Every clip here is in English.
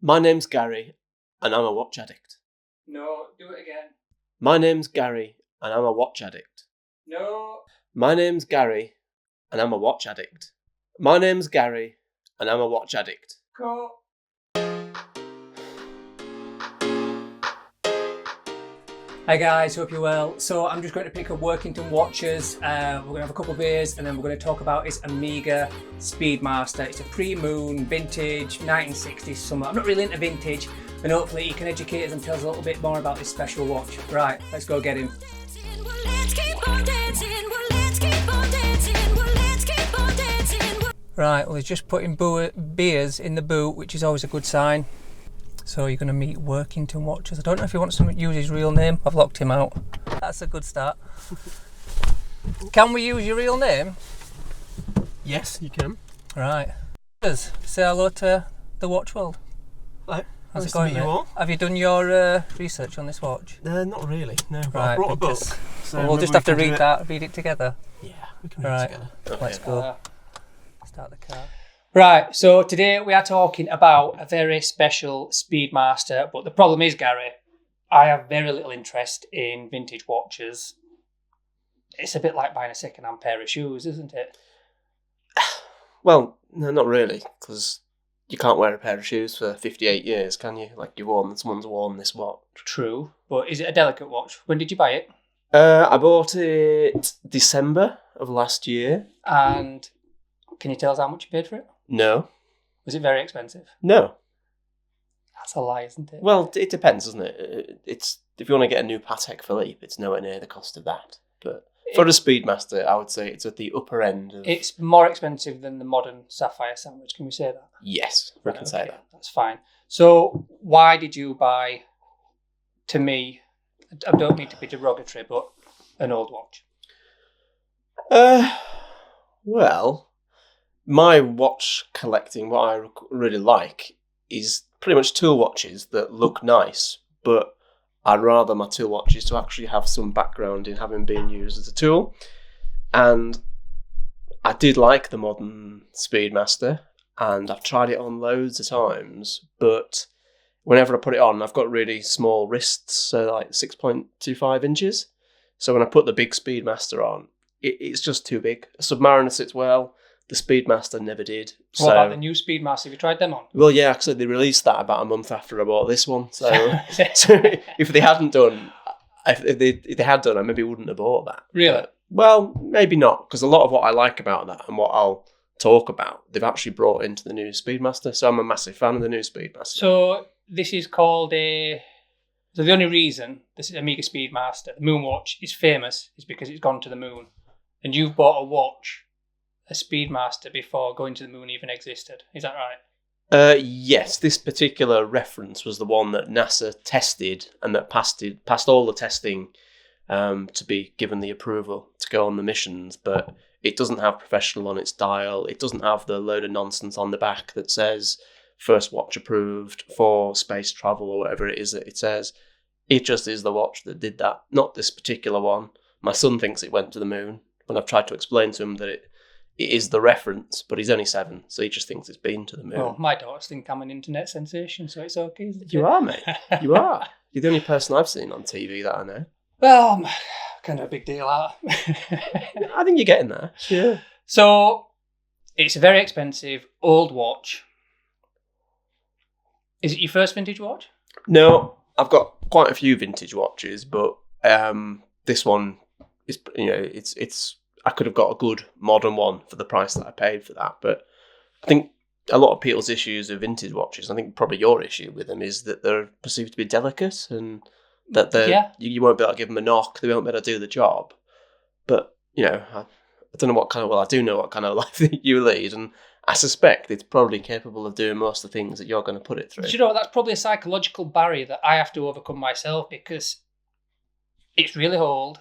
My name's Gary, and I'm a watch addict. No, do it again. My name's Gary, and I'm a watch addict. No. My name's Gary, and I'm a watch addict. My name's Gary, and I'm a watch addict. Go. Hi guys, hope you're well. So I'm just going to pick up Workington watches. We're going to have a couple of beers and then we're going to talk about its Omega Speedmaster. It's a pre-moon, vintage, 1960s summer. I'm not really into vintage, and hopefully he can educate us and tell us a little bit more about this special watch. Right, let's go get him. Right, well he's just putting beers in the boot, which is always a good sign. So you're going to meet Workington Watches. I don't know if he wants to use his real name. I've locked him out. That's a good start. Can we use your real name? Yes, you can. Right. Say hello to the watch world. Hello. How's Nice it going, to meet you mate? all. Have you done your research on this watch? Not really, no. But Right, I brought a book. because- So Well, we'll maybe just we have to can read it together. Yeah, we can read Right. it together. Let's go. Start the car. Right, so today we are talking about a very special Speedmaster, but the problem is, Gary, I have very little interest in vintage watches. It's a bit like buying a second-hand pair of shoes, isn't it? Well, no, not really, because you can't wear a pair of shoes for 58 years, can you? Like someone's worn this watch. True, but is it a delicate watch? When did you buy it? I bought it December of last year. And can you tell us how much you paid for it? No. Was it very expensive? No. That's a lie, isn't it? Well, it depends, doesn't it? It's if you want to get a new Patek Philippe, it's nowhere near the cost of that. But for a Speedmaster, I would say it's at the upper end of... It's more expensive than the modern Sapphire Sandwich. Can we say that? Yes, we can say that. That's fine. So, why did you buy, to me, I don't mean to be derogatory, but an old watch? Well, my watch collecting, what I really like, is pretty much tool watches that look nice, but I'd rather my tool watches to actually have some background in having been used as a tool. And I did like the modern Speedmaster, and I've tried it on loads of times, but whenever I put it on, I've got really small wrists, so like 6.25 inches. So when I put the big Speedmaster on, it's just too big. A Submariner sits well, the Speedmaster never did. What about the new Speedmaster? Have you tried them on? Well, yeah, actually they released that about a month after I bought this one. So, if they hadn't done, if they had done, I maybe wouldn't have bought that. Really? Well, maybe not, because a lot of what I like about that and what I'll talk about, they've actually brought into the new Speedmaster. So I'm a massive fan of the new Speedmaster. So this is called a... So the only reason this is Omega Speedmaster, the moon watch, is famous is because it's gone to the moon. And you've bought a watch, a Speedmaster, before going to the moon even existed. Is that right? Yes, this particular reference was the one that NASA tested and that passed all the testing to be given the approval to go on the missions, but it doesn't have professional on its dial. It doesn't have the load of nonsense on the back that says first watch approved for space travel or whatever it is that it says. It just is the watch that did that, not this particular one. My son thinks it went to the moon when I've tried to explain to him that it is the reference, but he's only 7, so he just thinks it's been to the moon. Well, my daughters think I'm an internet sensation, so it's okay, isn't it? You are, mate. You are. You're the only person I've seen on TV that I know. Well, I'm kind of a big deal, aren't I? I think you're getting there. Yeah. So, it's a very expensive old watch. Is it your first vintage watch? No, I've got quite a few vintage watches, but this one is, it's. I could have got a good modern one for the price that I paid for that, but I think a lot of people's issues with vintage watches, I think probably your issue with them, is that they're perceived to be delicate and that you won't be able to give them a knock, they won't be able to do the job. But, I don't know I do know what kind of life that you lead, and I suspect it's probably capable of doing most of the things that you're going to put it through. Do you know what? That's probably a psychological barrier that I have to overcome myself, because it's really old.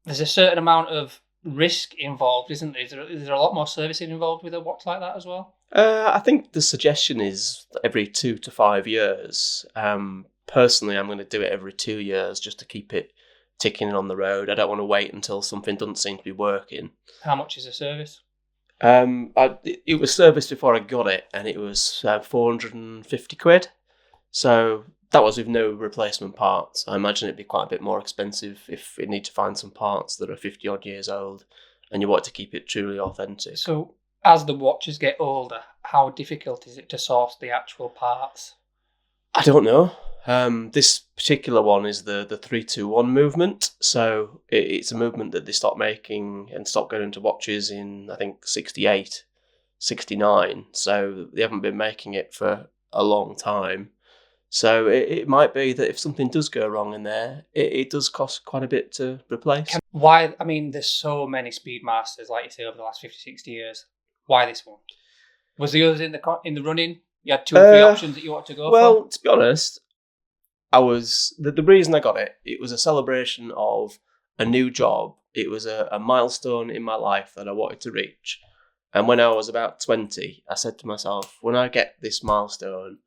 There's a certain amount of risk involved, isn't there? Is there a lot more servicing involved with a watch like that as well? I think the suggestion is every 2 to 5 years. Personally, I'm going to do it every 2 years just to keep it ticking on the road. I don't want to wait until something doesn't seem to be working. How much is a service? It was serviced before I got it, and it was £450. So that was with no replacement parts. I imagine it'd be quite a bit more expensive if you need to find some parts that are 50 odd years old, and you want to keep it truly authentic. So, as the watches get older, how difficult is it to source the actual parts? I don't know. This particular one is the 321 movement. So it's a movement that they stopped making and stopped going into watches in, I think, 68, 69. So they haven't been making it for a long time. So it might be that if something does go wrong in there, it does cost quite a bit to replace. Why? I mean, there's so many Speedmasters, like you say, over the last 50, 60 years. Why this one? Was the others in the running? You had 2 or 3 options that you wanted to go for? Well, to be honest, I was the reason I got it. It was a celebration of a new job. It was a milestone in my life that I wanted to reach. And when I was about 20, I said to myself, when I get this milestone,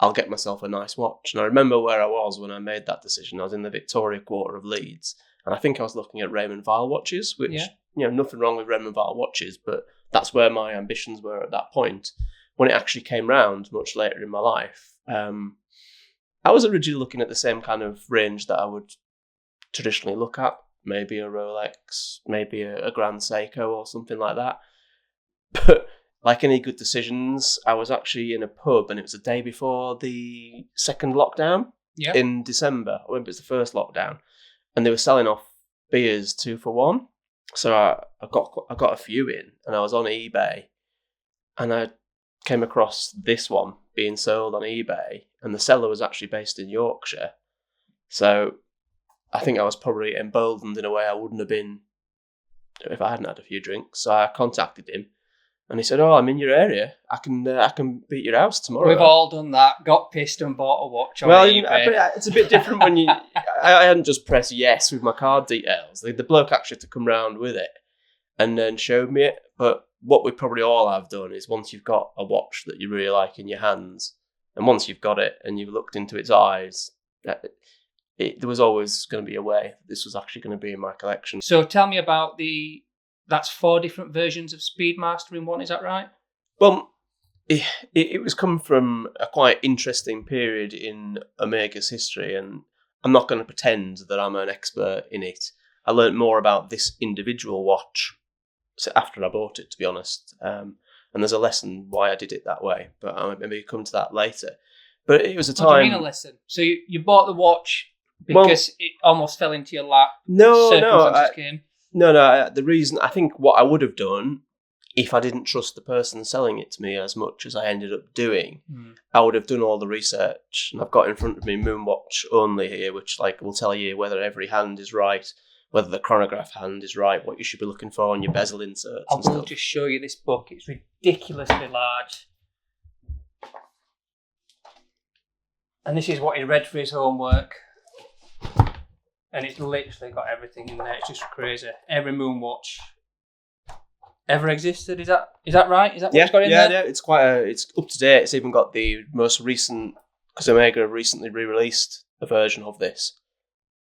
I'll get myself a nice watch. And I remember where I was when I made that decision. I was in the Victoria Quarter of Leeds, and I think I was looking at Raymond Weil watches, which, nothing wrong with Raymond Weil watches, but that's where my ambitions were at that point. When it actually came round much later in my life, I was originally looking at the same kind of range that I would traditionally look at, maybe a Rolex, maybe a Grand Seiko or something like that. But like any good decisions, I was actually in a pub, and it was the day before the second lockdown in December. I remember it was the first lockdown, and they were selling off beers 2 for 1. So I got a few in, and I was on eBay, and I came across this one being sold on eBay, and the seller was actually based in Yorkshire. So I think I was probably emboldened in a way I wouldn't have been if I hadn't had a few drinks. So I contacted him, and he said, "Oh, I'm in your area. I can be at your house tomorrow." We've all done that. Got pissed and bought a watch on eBay. But it's a bit different when you. I hadn't just pressed yes with my card details. The bloke actually had to come round with it, and then showed me it. But what we probably all have done is once you've got a watch that you really like in your hands, and once you've got it and you've looked into its eyes, there was always going to be a way that this was actually going to be in my collection. So tell me about that's 4 different versions of Speedmaster in one, is that right? Well, it was come from a quite interesting period in Omega's history, and I'm not going to pretend that I'm an expert in it. I learned more about this individual watch after I bought it, to be honest. And there's a lesson why I did it that way, but I'll maybe come to that later. But it was a time... What do you mean a lesson? So you bought the watch because it almost fell into your lap? No. The reason, I think what I would have done, if I didn't trust the person selling it to me as much as I ended up doing, I would have done all the research. And I've got in front of me Moonwatch Only here, which will tell you whether every hand is right, whether the chronograph hand is right, what you should be looking for on your bezel inserts and stuff. I will just show you this book. It's ridiculously large. And this is what he read for his homework. And it's literally got everything in there. It's just crazy. Every Moonwatch ever existed. Is that right? Is that what it's got in there? Yeah, it's it's up to date. It's even got the most recent, because Omega recently re-released a version of this.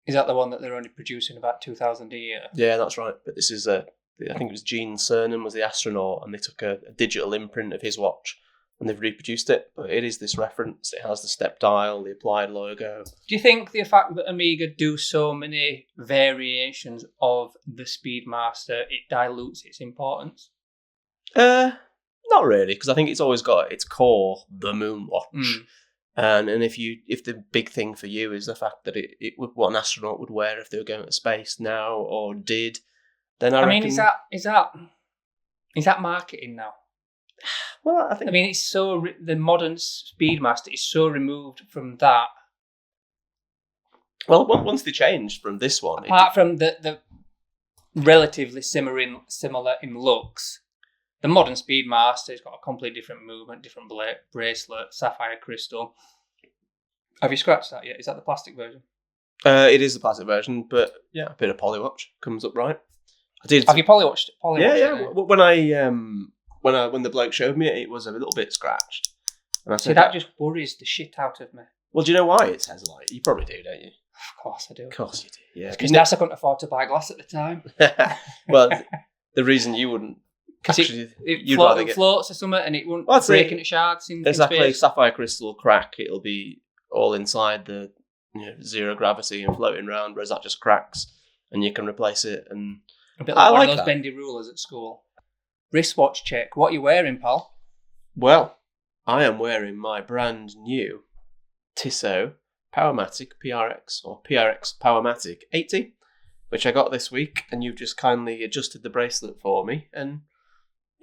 Is that the one that they're only producing about 2,000 a year? Yeah, that's right. But this is I think it was Gene Cernan was the astronaut, and they took a digital imprint of his watch and they've reproduced it. But it is this reference. It has the step dial, the applied logo. Do you think the fact that Omega do so many variations of the Speedmaster, it dilutes its importance? Not really, because I think it's always got its core, the Moonwatch. And if the big thing for you is the fact that it would what an astronaut would wear if they were going to space now or did, then I reckon... mean, is that marketing now? Well, I think... I mean, it's so... The modern Speedmaster is so removed from that. Well, once they changed from this one... Apart from the relatively similar in looks, the modern Speedmaster has got a completely different movement, different bracelet, sapphire crystal. Have you scratched that yet? Is that the plastic version? It is the plastic version, but yeah, a bit of polywatch comes up right. I did. Have you polywatched it? Yeah. When the bloke showed me it was a little bit scratched. And I said, that just worries the shit out of me. Well, do you know why it says light? You probably do, don't you? Of course I do. Of course you do. Yeah. Because NASA couldn't afford to buy glass at the time. Well, the reason you wouldn't Because Actually, it you'd rather floats or something and it won't Well, I'd say break into shards in exactly space. sapphire crystal crack. It'll be all inside the zero gravity and floating around, whereas that just cracks and you can replace it. And A bit like I one like of those that. bendy rulers at school. Wristwatch check. What are you wearing, pal? Well, I am wearing my brand new Tissot Powermatic PRX or PRX Powermatic 80, which I got this week, and you've just kindly adjusted the bracelet for me. And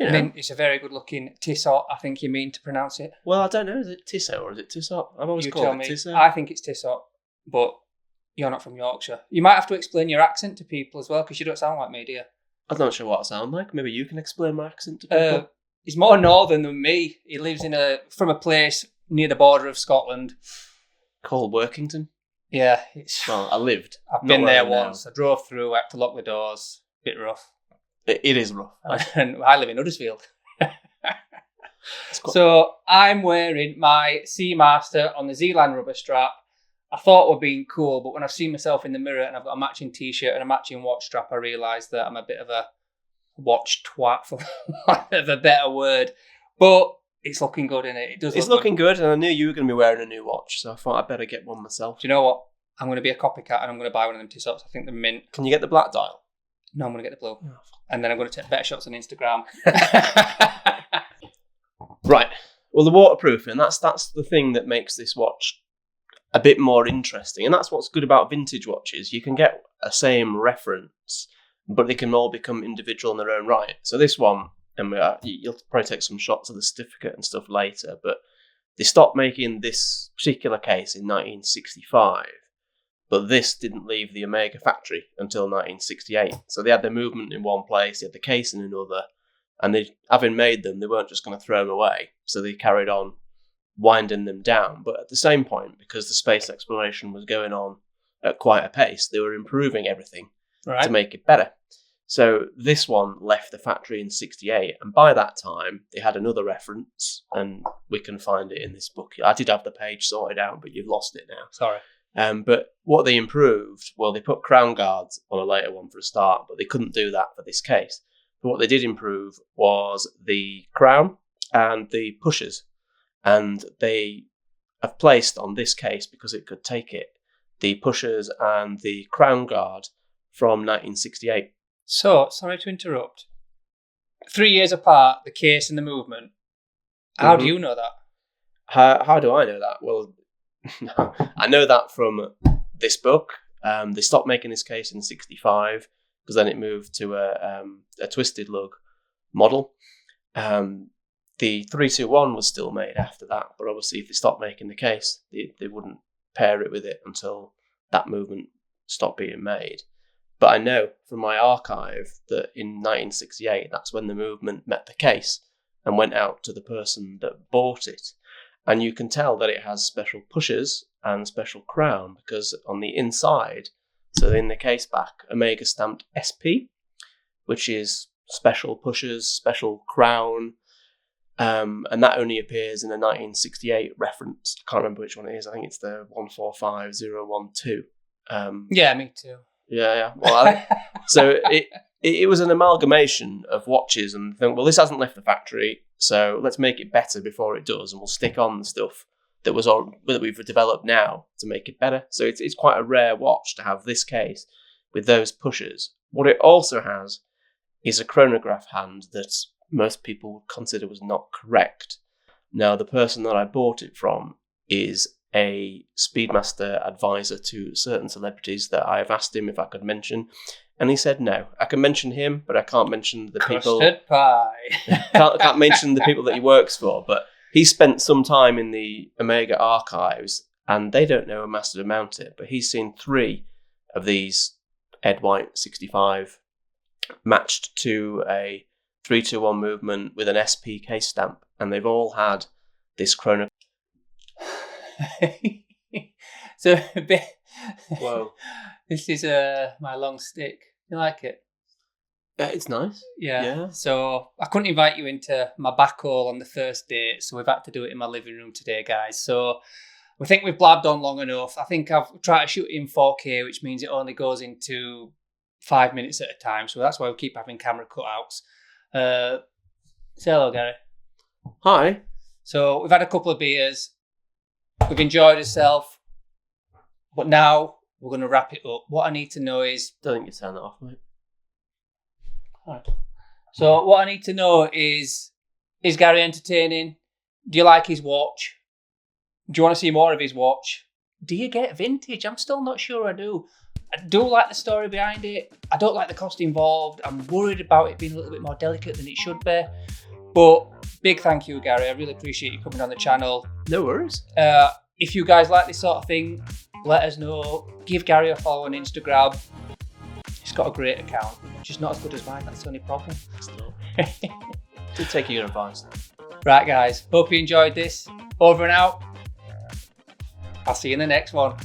I mean, it's a very good looking Tissot, I think you mean to pronounce it. well, I don't know, is it Tissot or is it Tissot? I've always You called tell it me. Tissot. I think it's Tissot, but you're not from Yorkshire. You might have to explain your accent to people as well, because you don't sound like me, do you? I'm not sure what I sound like. Maybe you can explain my accent to people. He's more northern than me. He lives from a place near the border of Scotland. Called Workington. Yeah, Well, I lived. I've not been where I there am now. once. I drove through, I had to lock the doors. Bit rough. It is rough. And I live in Huddersfield. It's quite- So I'm wearing my Seamaster on the Z-Line rubber strap. I thought were being cool, but when I've seen myself in the mirror and I've got a matching t-shirt and a matching watch strap, I realised that I'm a bit of a watch twat, for lack of a better word. But it's looking good, isn't it? It does. It's look looking good, and I knew you were going to be wearing a new watch, so I thought I'd better get one myself. Do you know what? I'm going to be a copycat and I'm going to buy one of them Tissots. I think they're mint. Can you get the black dial? No, I'm going to get the blue. And then I'm going to take better shots on Instagram. Right. Well, the waterproofing, that's the thing that makes this watch a bit more interesting. And that's what's good about vintage watches. You can get a same reference, but they can all become individual in their own right. So this one, and you'll probably take some shots of the certificate and stuff later, but they stopped making this particular case in 1965. But this didn't leave the Omega factory until 1968. So they had the movement in one place, they had the case in another, and they, having made them, they weren't just going to throw them away. So they carried on winding them down. But at the same point, because the space exploration was going on at quite a pace, they were improving everything to make it better. So this one left the factory in 68, and by that time, they had another reference, and we can find it in this book. I did have the page sorted out, but you've lost it now. Sorry. But what they improved, well, they put crown guards on a later one for a start, but they couldn't do that for this case. But what they did improve was the crown and the pushers. And they have placed on this case, because it could take it, the pushers and the crown guard from 1968. So, sorry to interrupt. 3 years apart, the case and the movement. How do you know that? How do I know that? Well, I know that from this book. They stopped making this case in 65 because then it moved to a twisted lug model. The 321 was still made after that, but obviously if they stopped making the case, they wouldn't pair it with it until that movement stopped being made. But I know from my archive that in 1968, that's when the movement met the case and went out to the person that bought it. And you can tell that it has special pushers and special crown, because on the inside, so in the case back, Omega stamped SP, which is special pushers, special crown, and that only appears in a 1968 reference. I can't remember which one it is. I think it's the 145012. Yeah, me too. Yeah. Well, so it was an amalgamation of watches, and think, well, this hasn't left the factory, so let's make it better before it does, and we'll stick on the stuff that we've developed now to make it better. So it's quite a rare watch to have this case with those pushers. What it also has is a chronograph hand that most people would consider was not correct. Now, the person that I bought it from is a Speedmaster advisor to certain celebrities that I've asked him if I could mention, and he said no. I can mention him, but I can't mention the people. Custard pie. can't mention the people that he works for. But he spent some time in the Omega archives, and they don't know a massive amount it. But he's seen 3 of these Ed White 65 matched to a 321 movement with an SP case stamp, and they've all had this chrono. So, Whoa. This is my long stick. You like it? It's nice. Yeah. So I couldn't invite you into my back hole on the first date, so we've had to do it in my living room today, guys. So we think we've blabbed on long enough. I think I've tried to shoot it in 4K, which means it only goes into 5 minutes at a time. So that's why we keep having camera cutouts. Say hello, Gary. Hi. So we've had a couple of beers. We've enjoyed ourselves. But now we're going to wrap it up. What I need to know is... Don't think you turn that off, mate. Right. So what I need to know is Gary entertaining? Do you like his watch? Do you want to see more of his watch? Do you get vintage? I'm still not sure I do. I do like the story behind it. I don't like the cost involved. I'm worried about it being a little bit more delicate than it should be. But big thank you, Gary. I really appreciate you coming on the channel. No worries. If you guys like this sort of thing, let us know. Give Gary a follow on Instagram. He's got a great account. Just not as good as mine. That's the only problem. Did take your advice. Right, guys. Hope you enjoyed this. Over and out. I'll see you in the next one.